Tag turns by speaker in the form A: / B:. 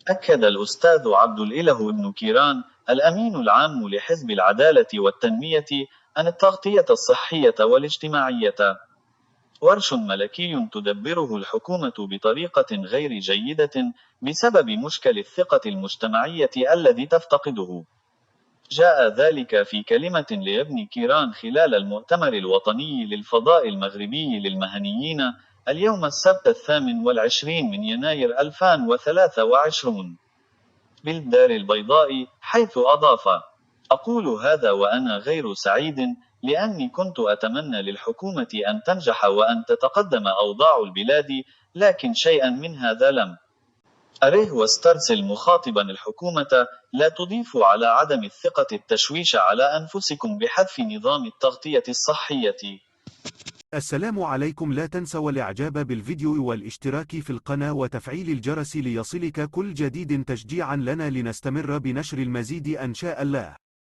A: أكد الأستاذ عبد الإله بن كيران الأمين العام لحزب العدالة والتنمية أن التغطية الصحية والاجتماعية ورش ملكي تدبره الحكومة بطريقة غير جيدة بسبب مشكل الثقة المجتمعية الذي تفتقده. جاء ذلك في كلمة لابن كيران خلال المؤتمر الوطني للفضاء المغربي للمهنيين اليوم السبت 28 من يناير 2023 بالدار البيضاء، حيث أضاف: أقول هذا وأنا غير سعيد، لأني كنت أتمنى للحكومة أن تنجح وأن تتقدم أوضاع البلاد، لكن شيئا من هذا لم أره. واسترسل مخاطبا الحكومة: لا تضيفوا على عدم الثقة التشويش على أنفسكم بحذف نظام التغطية الصحية.
B: السلام عليكم، لا تنسوا الاعجاب بالفيديو والاشتراك في القناة وتفعيل الجرس ليصلك كل جديد تشجيعا لنا لنستمر بنشر المزيد إن شاء الله.